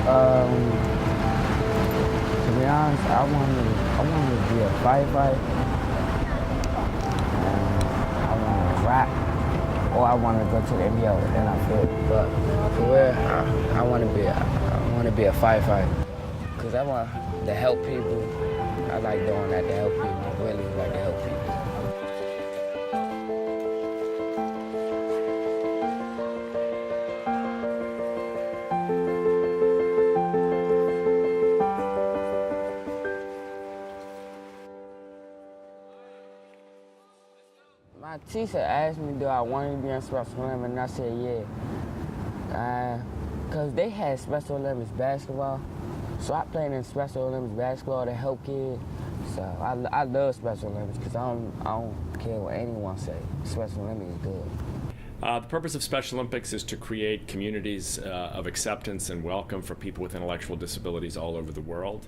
Um, to be honest, I wanted to be a firefighter, and I want to rap, or I want to go to the NBA, but then I feel. But for real, I want to be a firefighter, cause I want to help people. I like doing that to help people. Really like to help people. My teacher asked me, do I want to be in Special Olympics, and I said, yeah. Because they had Special Olympics basketball, so I played in Special Olympics basketball to help kids. So I love Special Olympics because I don't care what anyone say. Special Olympics is good. The purpose of Special Olympics is to create communities of acceptance and welcome for people with intellectual disabilities all over the world.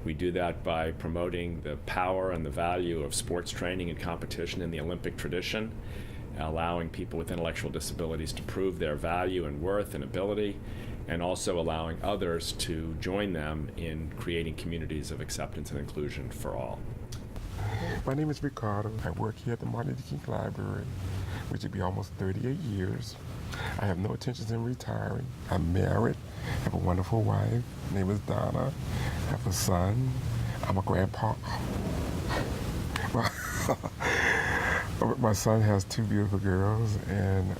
We do that by promoting the power and the value of sports training and competition in the Olympic tradition, allowing people with intellectual disabilities to prove their value and worth and ability, and also allowing others to join them in creating communities of acceptance and inclusion for all. My name is Ricardo. I work here at the Martin Luther King Library, which will be almost 38 years. I have no intentions in retiring. I'm married, have a wonderful wife. Her name is Donna. I have a son. I'm a grandpa. My son has two beautiful girls and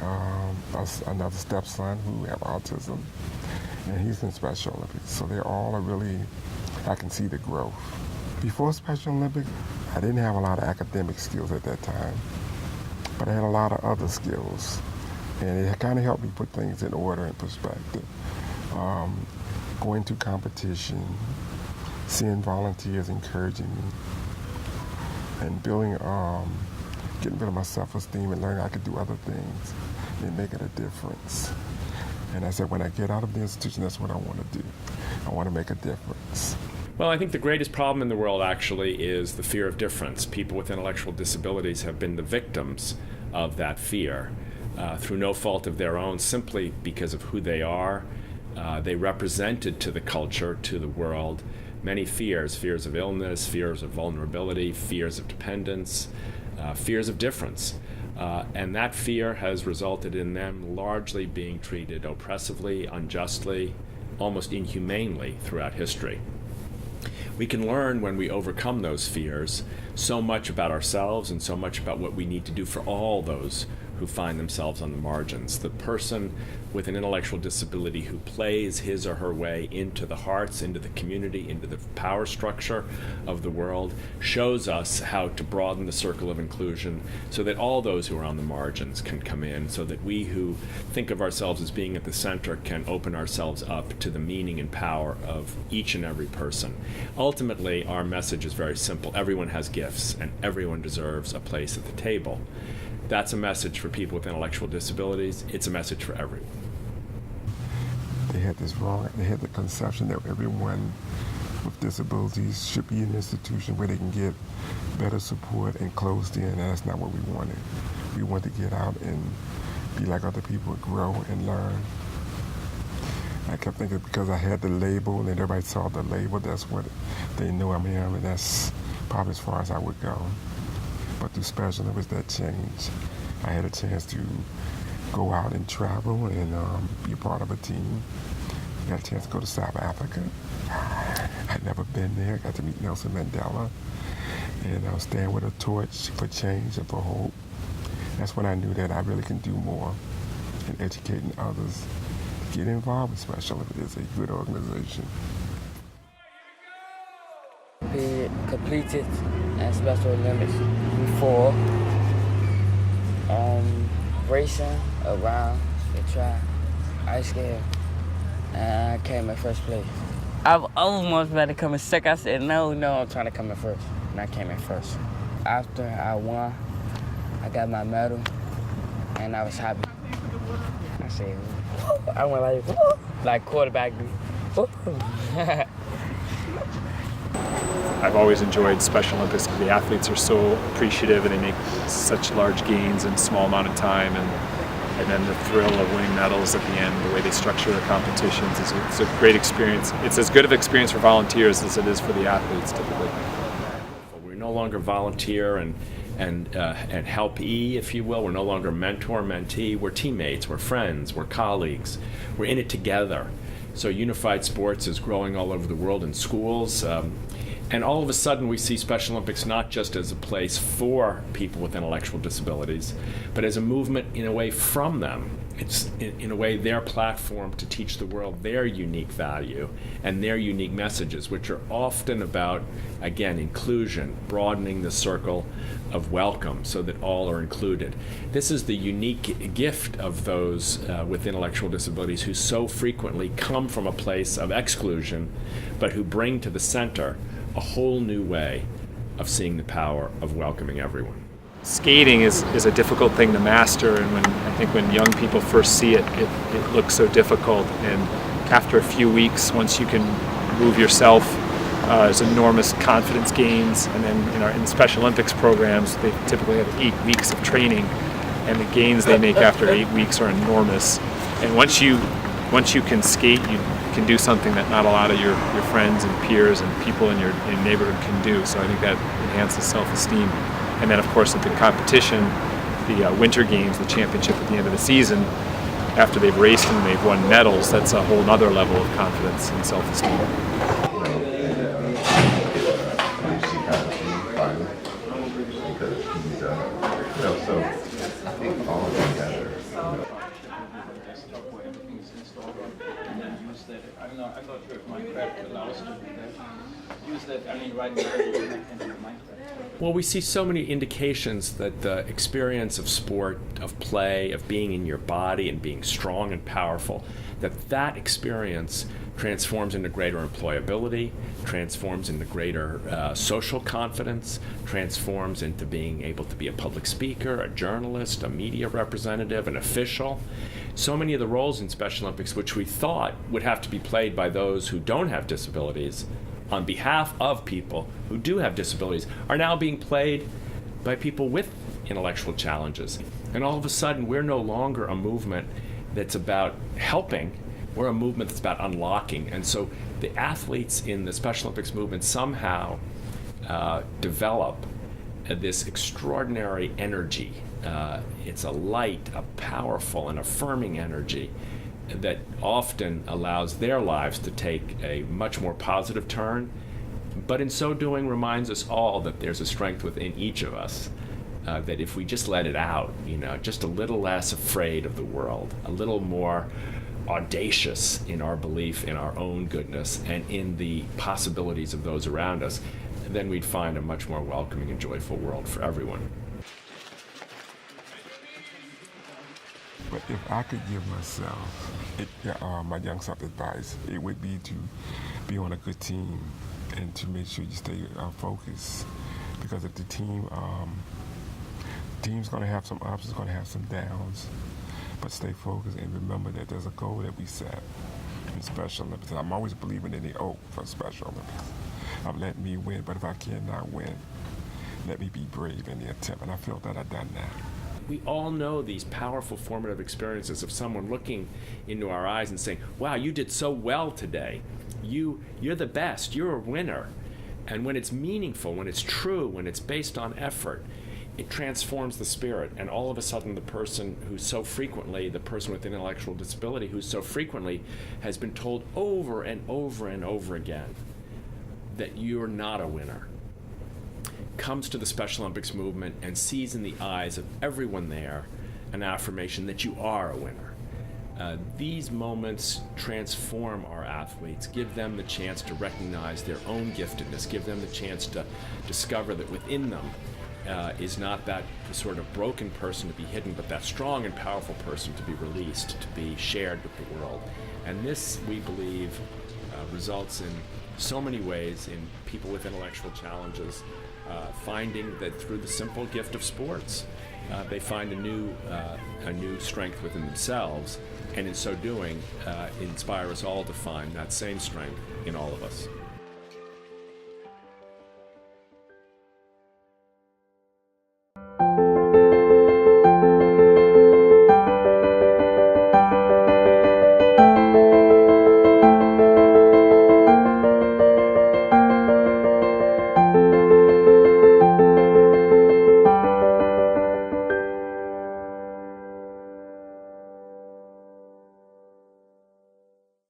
another stepson who have autism, and he's in Special Olympics. So they're all really, I can see the growth. Before Special Olympics, I didn't have a lot of academic skills at that time, but I had a lot of other skills, and it kind of helped me put things in order and perspective. Going to competition, seeing volunteers encouraging me, and getting rid of my self-esteem and learning I could do other things and making a difference. And I said, when I get out of the institution, that's what I want to do. I want to make a difference. Well, I think the greatest problem in the world actually is the fear of difference. People with intellectual disabilities have been the victims of that fear through no fault of their own, simply because of who they are. They represented to the culture, to the world, many fears of illness, fears of vulnerability, fears of dependence, fears of difference. And that fear has resulted in them largely being treated oppressively, unjustly, almost inhumanely throughout history. We can learn when we overcome those fears so much about ourselves and so much about what we need to do for all those who find themselves on the margins. The person with an intellectual disability who plays his or her way into the hearts, into the community, into the power structure of the world, shows us how to broaden the circle of inclusion so that all those who are on the margins can come in, so that we who think of ourselves as being at the center can open ourselves up to the meaning and power of each and every person. Ultimately, our message is very simple. Everyone has gifts, and everyone deserves a place at the table. That's a message for people with intellectual disabilities. It's a message for everyone. They had this wrong. They had the conception that everyone with disabilities should be in an institution where they can get better support and closed in, and that's not what we wanted. We wanted to get out and be like other people, grow and learn. I kept thinking because I had the label and everybody saw the label, that's what they know I'm here, and that's probably as far as I would go. But through Special Olympics, that changed. I had a chance to go out and travel and be part of a team. I got a chance to go to South Africa. I'd never been there. Got to meet Nelson Mandela. And I was standing with a torch for change and for hope. That's when I knew that I really can do more in educating others. Get involved with Special Olympics. It's a good organization. Completed at Special Olympics before racing around the track, ice skating, and I came in first place. I almost better come in second. I said, no, I'm trying to come in first, and I came in first. After I won, I got my medal, and I was happy. I said, woo. I went like, woo, like quarterback. I've always enjoyed Special Olympics because the athletes are so appreciative and they make such large gains in a small amount of time, and and then the thrill of winning medals at the end, the way they structure their competitions, it's a great experience. It's as good of an experience for volunteers as it is for the athletes typically. We're no longer volunteer and helpee, if you will. We're no longer mentor, mentee. We're teammates, we're friends, we're colleagues. We're in it together. So unified sports is growing all over the world in schools. And all of a sudden we see Special Olympics not just as a place for people with intellectual disabilities, but as a movement in a way from them. It's in a way their platform to teach the world their unique value and their unique messages, which are often about, again, inclusion, broadening the circle of welcome so that all are included. This is the unique gift of those with intellectual disabilities who so frequently come from a place of exclusion, but who bring to the center a whole new way of seeing the power of welcoming everyone. Skating is a difficult thing to master, and I think when young people first see it, it looks so difficult. And after a few weeks, once you can move yourself, there's enormous confidence gains. And then in the Special Olympics programs, they typically have 8 weeks of training, and the gains they make after 8 weeks are enormous. And once you can skate, you can do something that not a lot of your friends and peers and people in your neighborhood can do. So I think that enhances self-esteem. And then, of course, at the competition, the Winter Games, the championship at the end of the season, after they've raced and they've won medals, that's a whole other level of confidence and self-esteem. I'm not sure if Minecraft allows you to use that. I mean, right now you can do Minecraft. Well, we see so many indications that the experience of sport, of play, of being in your body and being strong and powerful, that experience transforms into greater employability, transforms into greater social confidence, transforms into being able to be a public speaker, a journalist, a media representative, an official. So many of the roles in Special Olympics, which we thought would have to be played by those who don't have disabilities, on behalf of people who do have disabilities, are now being played by people with intellectual challenges. And all of a sudden, we're no longer a movement that's about helping, we're a movement that's about unlocking. And so the athletes in the Special Olympics movement somehow develop this extraordinary energy. It's a light, a powerful and affirming energy that often allows their lives to take a much more positive turn, but in so doing reminds us all that there's a strength within each of us, that if we just let it out, just a little less afraid of the world, a little more audacious in our belief in our own goodness and in the possibilities of those around us, then we'd find a much more welcoming and joyful world for everyone. But if I could give myself, my young self advice, it would be to be on a good team and to make sure you stay focused. Because if the team's going to have some ups, it's going to have some downs. But stay focused and remember that there's a goal that we set in Special Olympics. I'm always believing in the O for Special Olympics. Let me win, but if I cannot win, let me be brave in the attempt. And I feel that I've done that. We all know these powerful formative experiences of someone looking into our eyes and saying, wow, you did so well today. You're the best. You're a winner. And when it's meaningful, when it's true, when it's based on effort, it transforms the spirit. And all of a sudden the person with intellectual disability who so frequently has been told over and over and over again that you're not a winner, comes to the Special Olympics movement and sees in the eyes of everyone there an affirmation that you are a winner. These moments transform our athletes, give them the chance to recognize their own giftedness, give them the chance to discover that within them is not that sort of broken person to be hidden, but that strong and powerful person to be released, to be shared with the world. And this, we believe, results in so many ways in people with intellectual challenges finding that through the simple gift of sports, they find a new strength within themselves, and in so doing, inspire us all to find that same strength in all of us.